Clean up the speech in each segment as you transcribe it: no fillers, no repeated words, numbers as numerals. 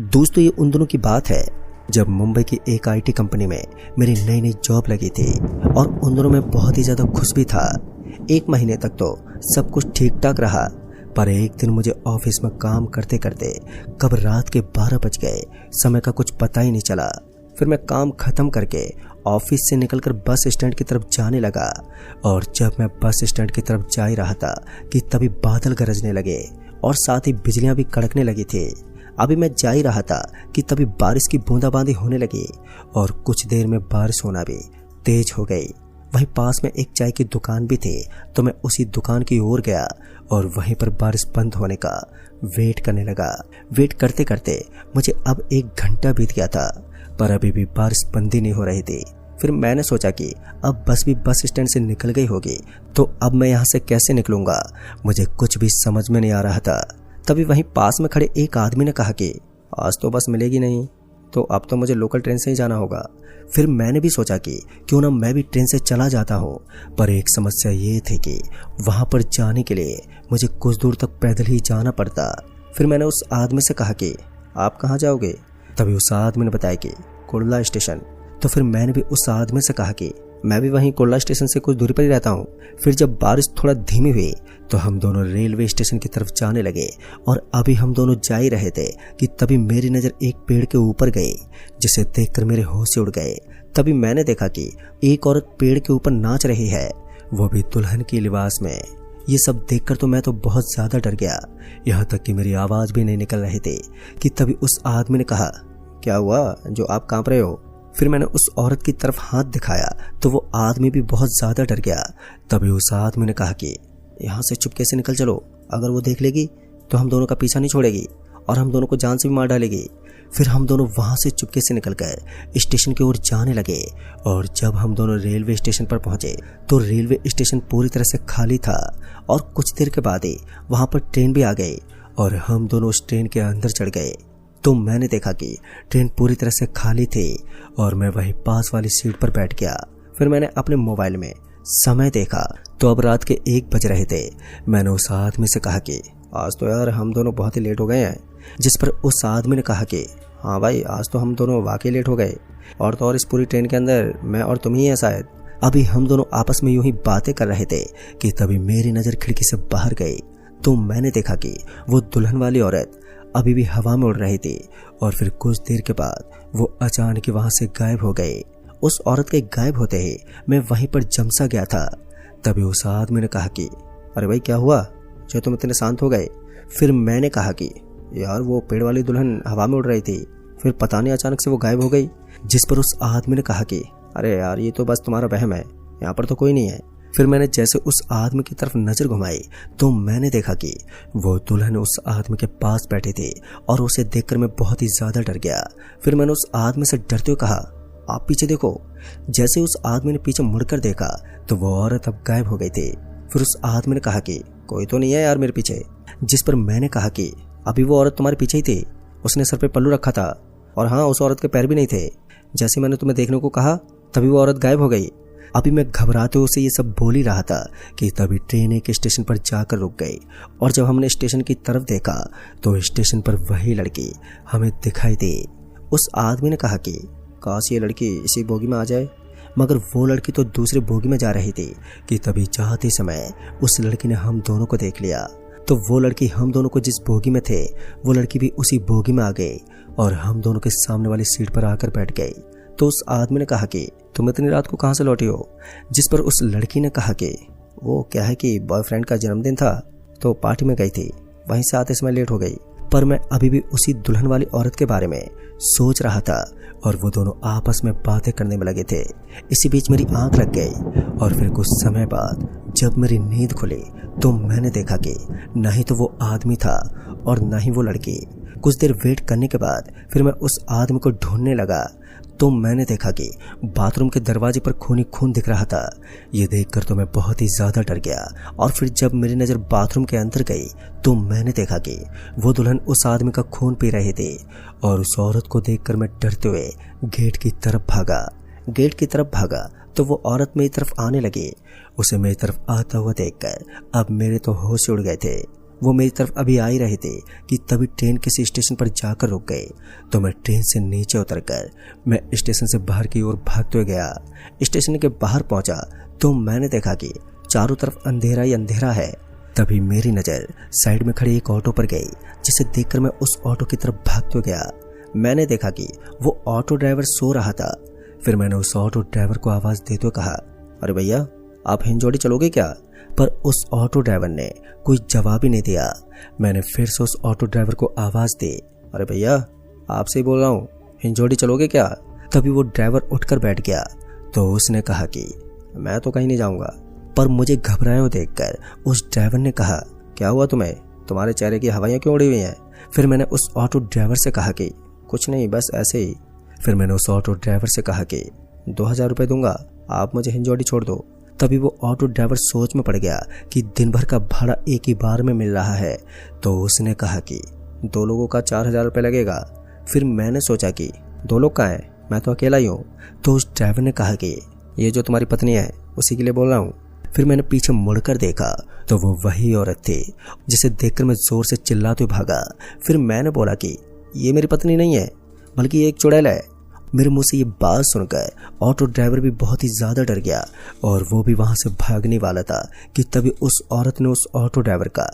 दोस्तों, ये उन दिनों की बात है जब मुंबई की एक आईटी कंपनी में मेरी नई नई जॉब लगी थी और उन दिनों मैं बहुत ही ज़्यादा खुश भी था। 1 महीने तक तो सब कुछ ठीक ठाक रहा, पर एक दिन मुझे ऑफिस में काम करते करते कब रात के 12 बज गए, समय का कुछ पता ही नहीं चला। फिर मैं काम खत्म करके ऑफिस से निकलकर बस स्टैंड की तरफ जाने लगा और जब मैं बस स्टैंड की तरफ जा ही रहा था कि तभी बादल गरजने लगे और साथ ही बिजलियां भी कड़कने लगी थी। अभी मैं जा ही रहा था कि तभी बारिश की बूंदाबांदी होने लगी और कुछ देर में बारिश होना भी तेज हो गई। वहीं पास में एक चाय की दुकान भी थी, तो मैं उसी दुकान की ओर गया और वहीं पर बारिश बंद होने का वेट करने लगा। वेट करते करते मुझे अब 1 घंटा बीत गया था, पर अभी भी बारिश बंद ही नहीं हो रही थी। फिर मैंने सोचा कि अब बस भी बस स्टैंड से निकल गई होगी, तो अब मैं यहाँ से कैसे निकलूंगा, मुझे कुछ भी समझ में नहीं आ रहा था। तभी वहीं पास में खड़े एक आदमी ने कहा कि आज तो बस मिलेगी नहीं, तो अब तो मुझे लोकल ट्रेन से ही जाना होगा। फिर मैंने भी सोचा कि क्यों ना मैं भी ट्रेन से चला जाता हूँ, पर एक समस्या ये थी कि वहाँ पर जाने के लिए मुझे कुछ दूर तक पैदल ही जाना पड़ता। फिर मैंने उस आदमी से कहा कि आप कहाँ जाओगे? तभी उस आदमी ने बताया कि कुर्ला स्टेशन। तो फिर मैंने भी उस आदमी से कहा कि मैं भी वहीं कुर्ला स्टेशन से कुछ दूरी पर ही रहता हूँ। फिर जब बारिश थोड़ा धीमी हुई तो हम दोनों रेलवे स्टेशन की तरफ जाने लगे और अभी हम दोनों जा ही रहे थे कि तभी मेरी नज़र एक पेड़ के ऊपर गई, जिसे देखकर मेरे होश उड़ गए। तभी मैंने देखा कि एक औरत पेड़ के ऊपर नाच रही है, वो भी दुल्हन की लिबास में। ये सब देखकर तो मैं तो बहुत ज़्यादा डर गया, यहाँ तक कि मेरी आवाज़ भी नहीं निकल रही थी कि तभी उस आदमी ने कहा, क्या हुआ जो आप काँप रहे हो? फिर मैंने उस औरत की तरफ हाथ दिखाया तो वो आदमी भी बहुत ज़्यादा डर गया। तभी उस आदमी ने कहा कि यहाँ से चुपके से निकल चलो, अगर वो देख लेगी तो हम दोनों का पीछा नहीं छोड़ेगी और हम दोनों को जान से भी मार डालेगी। फिर हम दोनों वहाँ से चुपके से निकलकर स्टेशन की ओर जाने लगे और जब हम दोनों रेलवे स्टेशन पर पहुँचे तो रेलवे स्टेशन पूरी तरह से खाली था और कुछ देर के बाद ही वहाँ पर ट्रेन भी आ गई और हम दोनों उस ट्रेन के अंदर चढ़ गए। तो मैंने देखा कि ट्रेन पूरी तरह से खाली थी और मैं वहीं पास वाली सीट पर बैठ गया। फिर मैंने अपने मोबाइल में समय देखा तो अब रात के 1 बज रहे थे। मैंने उस आदमी से कहा कि आज तो यार हम दोनों बहुत ही लेट हो गए हैं। जिस पर उस आदमी ने कहा कि हाँ भाई, आज तो हम दोनों वाकई लेट हो गए, और तो और इस पूरी ट्रेन के अंदर मैं और तुम ही हैं शायद। अभी हम दोनों आपस में यूं ही बातें कर रहे थे कि तभी मेरी नज़र खिड़की से बाहर गई तो मैंने देखा कि वो दुल्हन वाली औरत अभी भी हवा में उड़ रही थी और फिर कुछ देर के बाद वो अचानक ही वहां से गायब हो गई। उस औरत के गायब होते ही मैं वहीं पर जमसा गया था। तभी उस आदमी ने कहा कि अरे भाई, क्या हुआ जो तुम इतने शांत हो गए? फिर मैंने कहा कि यार वो पेड़ वाली दुल्हन हवा में उड़ रही थी, फिर पता नहीं अचानक से वो गायब हो गई। जिस पर उस आदमी ने कहा कि अरे यार, ये तो बस तुम्हारा वहम है, यहाँ पर तो कोई नहीं है। फिर मैंने जैसे उस आदमी की तरफ नजर घुमाई तो मैंने देखा कि वो दुल्हन उस आदमी के पास बैठी थी और उसे देखकर मैं बहुत ही ज्यादा डर गया। फिर मैंने उस आदमी से डरते हुए कहा, आप पीछे देखो। जैसे उस आदमी ने पीछे मुड़कर देखा तो वो औरत अब गायब हो गई थी। फिर उस आदमी ने कहा कि कोई तो नहीं है यार मेरे पीछे। जिस पर मैंने कहा कि अभी वो औरत तुम्हारे पीछे ही थी, उसने सर पे पल्लू रखा था और हाँ, उस औरत के पैर भी नहीं थे। जैसे मैंने तुम्हें देखने को कहा तभी वो औरत गायब हो गई। अभी मैं घबराते हुए उसे ये सब बोल ही रहा था कि तभी ट्रेन एक स्टेशन पर जाकर रुक गई और जब हमने स्टेशन की तरफ देखा तो स्टेशन पर वही लड़की हमें दिखाई दी। उस आदमी ने कहा कि काश ये लड़की इसी बोगी में आ जाए, मगर वो लड़की तो दूसरे बोगी में जा रही थी कि तभी जाते समय उस लड़की ने हम दोनों को देख लिया। तो वो लड़की हम दोनों को जिस बोगी में थे वो लड़की भी उसी बोगी में आ गई और हम दोनों के सामने वाली सीट पर आकर बैठ गई। तो उस आदमी ने कहा कि तुम इतनी रात को कहाँ से लौटी हो? जिस पर उस लड़की ने कहा कि वो क्या है कि बॉयफ्रेंड का जन्मदिन था तो पार्टी में गई थी, वहीं से आते समय लेट हो गई। पर मैं अभी भी उसी दुल्हन वाली औरत के बारे में सोच रहा था और वो दोनों आपस में बातें करने में लगे थे। इसी बीच मेरी आंख लग गई और फिर कुछ समय बाद जब मेरी नींद खुली तो मैंने देखा कि न ही तो वो आदमी था और न ही वो लड़की। कुछ देर वेट करने के बाद फिर मैं उस आदमी को ढूंढने लगा तो मैंने देखा कि बाथरूम के दरवाजे पर खून ही खून दिख रहा था। ये देखकर तो मैं बहुत ही ज़्यादा डर गया और फिर जब मेरी नज़र बाथरूम के अंदर गई तो मैंने देखा कि वो दुल्हन उस आदमी का खून पी रही थी और उस औरत को देखकर मैं डरते हुए गेट की तरफ भागा तो वो औरत मेरी तरफ आने लगी। उसे मेरी तरफ आता हुआ देखकर अब मेरे तो होश उड़ गए थे वो मेरी तरफ अभी आ ही रहे थे कि तभी ट्रेन किसी स्टेशन पर जाकर रुक गए। तो मैं ट्रेन से नीचे उतरकर मैं स्टेशन से बाहर की ओर भागते हुए गया। स्टेशन के बाहर पहुंचा तो मैंने देखा कि चारों तरफ अंधेरा ही अंधेरा है। तभी मेरी नज़र साइड में खड़ी एक ऑटो पर गई, जिसे देखकर मैं उस ऑटो की तरफ भागते हुए गया। मैंने देखा कि वो ऑटो ड्राइवर सो रहा था। फिर मैंने उस ऑटो ड्राइवर को आवाज़ देते हुए कहा, अरे भैया आप हिंजौड़ी चलोगे क्या? पर उस ऑटो ड्राइवर ने कोई जवाब ही नहीं दिया। मैंने फिर से उस ऑटो ड्राइवर को आवाज़ दी, अरे भैया आपसे ही बोल रहा हूँ, हिंजौड़ी चलोगे क्या? तभी वो ड्राइवर उठकर बैठ गया। तो उसने कहा कि मैं तो कहीं नहीं जाऊँगा। पर मुझे घबराए हुए देखकर उस ड्राइवर ने कहा, क्या हुआ तुम्हें? तुम्हारे चेहरे की हवाइयाँ क्यों उड़ी हुई हैं? फिर मैंने उस ऑटो ड्राइवर से कहा कि कुछ नहीं, बस ऐसे ही। फिर मैंने उस ऑटो ड्राइवर से कहा कि 2000 रुपये दूंगा, आप मुझे हिंजौड़ी छोड़ दो। तभी वो ऑटो ड्राइवर सोच में पड़ गया कि दिन भर का भाड़ा एक ही बार में मिल रहा है। तो उसने कहा कि 2 लोगों का 4000 रुपये लगेगा। फिर मैंने सोचा कि 2 लोग कहाँ हैं, मैं तो अकेला ही हूँ। तो उस ड्राइवर ने कहा कि ये जो तुम्हारी पत्नी है उसी के लिए बोल रहा हूँ। फिर मैंने पीछे मुड़कर देखा तो वो वही औरत थी, जिसे देखकर मैं जोर से चिल्लाते हुए भागा। फिर मैंने बोला कि ये मेरी पत्नी नहीं है, बल्कि ये एक चुड़ैल है। मेरे मुंह से ये बात सुनकर ऑटो ड्राइवर भी बहुत ही ज़्यादा डर गया और वो भी वहाँ से भागने वाला था कि तभी उस औरत ने उस ऑटो ड्राइवर का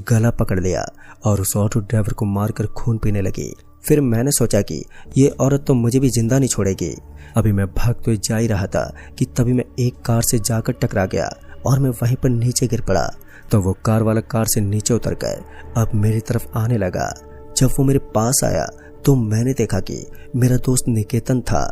गला पकड़ लिया और उस ऑटो ड्राइवर को मारकर खून पीने लगी। फिर मैंने सोचा कि ये औरत तो मुझे भी जिंदा नहीं छोड़ेगी। अभी मैं भागते हुए जा ही रहा था कि तभी मैं एक कार से जाकर टकरा गया और मैं वहीं पर नीचे गिर पड़ा। तो वो कार वाला कार से नीचे उतरकर अब मेरी तरफ आने लगा। जब वो मेरे पास आया तो मैंने देखा कि मेरा दोस्त निकेतन था।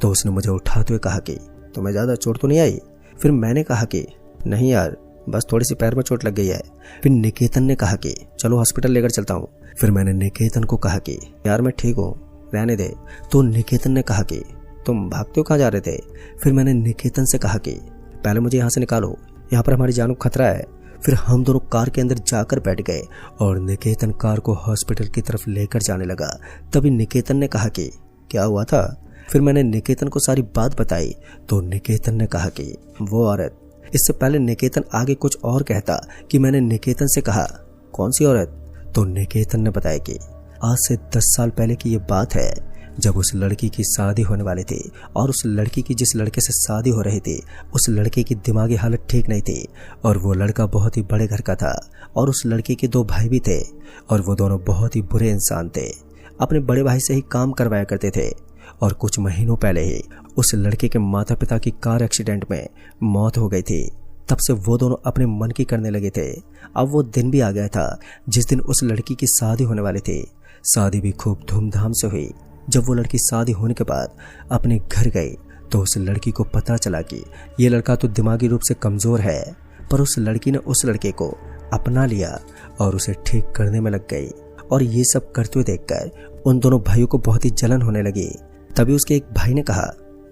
तो उसने मुझे उठाते हुए कहा कि तुम्हें ज़्यादा चोट तो नहीं आई? फिर मैंने कहा कि नहीं यार, बस थोड़ी सी पैर में चोट लग गई है। फिर निकेतन ने कहा कि चलो हॉस्पिटल लेकर चलता हूँ। फिर मैंने निकेतन को कहा कि यार मैं ठीक हूँ, रहने दे। तो निकेतन ने कहा कि तुम भागते हो कहाँ जा रहे थे? फिर मैंने निकेतन से कहा कि पहले मुझे यहाँ से निकालो, यहाँ पर हमारी जान को खतरा है। फिर हम दोनों कार के अंदर जाकर बैठ गए और निकेतन कार को हॉस्पिटल की तरफ लेकर जाने लगा। तभी निकेतन ने कहा कि क्या हुआ था? फिर मैंने निकेतन को सारी बात बताई। तो निकेतन ने कहा कि वो औरत। इससे पहले निकेतन आगे कुछ और कहता कि मैंने निकेतन से कहा कौन सी औरत? तो निकेतन ने बताया कि आज से 10 साल पहले की ये बात है, जब उस लड़की की शादी होने वाली थी और उस लड़की की जिस लड़के से शादी हो रही थी उस लड़के की दिमागी हालत ठीक नहीं थी और वो लड़का बहुत ही बड़े घर का था और उस लड़की के 2 भाई भी थे और वो दोनों बहुत ही बुरे इंसान थे। अपने बड़े भाई से ही काम करवाया करते थे और कुछ महीनों पहले ही उस लड़के के माता पिता की कार एक्सीडेंट में मौत हो गई थी। तब से वो दोनों अपने मन की करने लगे थे। अब वो दिन भी आ गया था जिस दिन उस लड़की की शादी होने वाली थी। शादी भी खूब धूमधाम से हुई। जब वो लड़की शादी होने के बाद अपने घर गई तो उस लड़की को पता चला कि ये लड़का तो दिमागी रूप से कमज़ोर है, पर उस लड़की ने उस लड़के को अपना लिया और उसे ठीक करने में लग गई। और ये सब करते हुए देखकर उन दोनों भाइयों को बहुत ही जलन होने लगी। तभी उसके एक भाई ने कहा,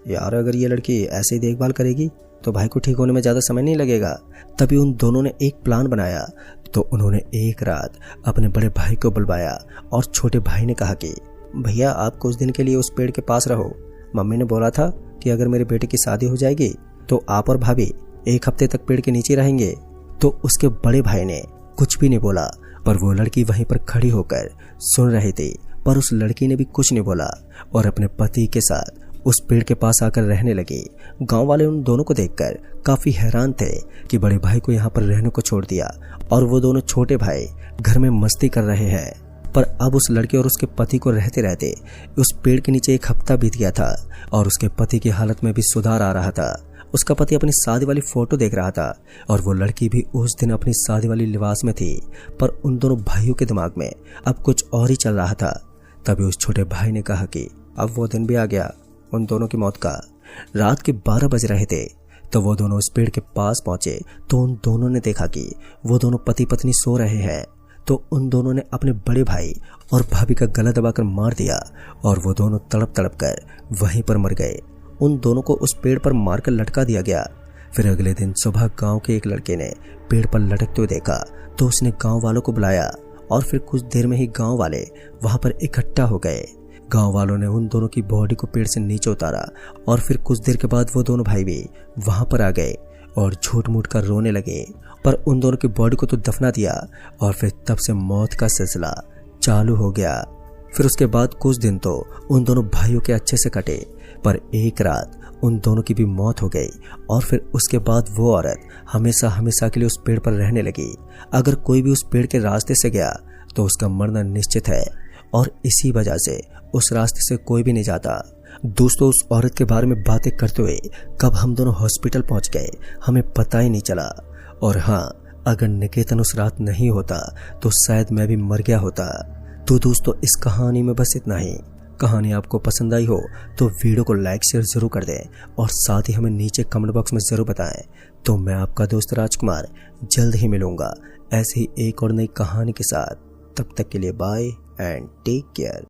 यार अगर ये लड़की ऐसे ही देखभाल करेगी तो भाई को ठीक होने में ज़्यादा समय नहीं लगेगा। तभी उन दोनों ने एक प्लान बनाया। तो उन्होंने एक रात अपने बड़े भाई को बुलवाया और छोटे भाई ने कहा कि भैया आप कुछ दिन के लिए उस पेड़ के पास रहो। मम्मी ने बोला था कि अगर मेरे बेटे की शादी हो जाएगी तो आप और भाभी 1 हफ्ते तक पेड़ के नीचे रहेंगे। तो उसके बड़े भाई ने कुछ भी नहीं बोला, पर वो लड़की वहीं पर खड़ी होकर सुन रही थी। पर उस लड़की ने भी कुछ नहीं बोला और अपने पति के साथ उस पेड़ के पास आकर रहने लगी। गांव वाले उन दोनों को देखकर काफी हैरान थे कि बड़े भाई को यहाँ पर रहने को छोड़ दिया और वो दोनों छोटे भाई घर में मस्ती कर रहे हैं। पर अब उस लड़के और उसके पति को रहते रहते उस पेड़ के नीचे 1 हफ्ता बीत गया था और उसके पति की हालत में भी सुधार आ रहा था। उसका पति अपनी शादी वाली फोटो देख रहा था और वो लड़की भी उस दिन अपनी शादी वाली लिबास में थी। पर उन दोनों भाइयों के दिमाग में अब कुछ और ही चल रहा था। तभी उस छोटे भाई ने कहा कि अब वो दिन भी आ गया उन दोनों की मौत का। रात के 12 बज रहे थे। तो वो दोनों उस पेड़ के पास पहुंचे तो उन दोनों ने देखा कि वो दोनों पति पत्नी सो रहे हैं। तो उन दोनों ने अपने बड़े भाई और भाभी का गला दबाकर मार दिया और वो दोनों तड़प तड़प कर वहीं पर मर गए। उन दोनों को उस पेड़ पर मारकर लटका दिया गया। फिर अगले दिन सुबह गांव के एक लड़के ने पेड़ पर लटकते हुए देखा तो उसने गांव वालों को बुलाया और फिर कुछ देर में ही गांव वाले वहां पर इकट्ठा हो गए। गांव वालों ने उन दोनों की बॉडी को पेड़ से नीचे उतारा और फिर कुछ देर के बाद वो दोनों भाई भी वहां पर आ गए और झूठ मूठ कर रोने लगे। पर उन दोनों की बॉडी को तो दफना दिया और फिर तब से मौत का सिलसिला चालू हो गया। फिर उसके बाद कुछ दिन तो उन दोनों भाइयों के अच्छे से कटे, पर एक रात उन दोनों की भी मौत हो गई और फिर उसके बाद वो औरत हमेशा हमेशा के लिए उस पेड़ पर रहने लगी। अगर कोई भी उस पेड़ के रास्ते से गया तो उसका मरना निश्चित है और इसी वजह से उस रास्ते से कोई भी नहीं जाता। दोस्तों, उस औरत के बारे में बातें करते हुए कब हम दोनों हॉस्पिटल पहुंच गए हमें पता ही नहीं चला। और हाँ, अगर निकेतन उस रात नहीं होता तो शायद मैं भी मर गया होता। तो दोस्तों, इस कहानी में बस इतना ही। कहानी आपको पसंद आई हो तो वीडियो को लाइक शेयर जरूर कर दें और साथ ही हमें नीचे कमेंट बॉक्स में जरूर बताएं। तो मैं आपका दोस्त राजकुमार जल्द ही मिलूंगा ऐसे ही एक और नई कहानी के साथ। तब तक के लिए बाय एंड टेक केयर।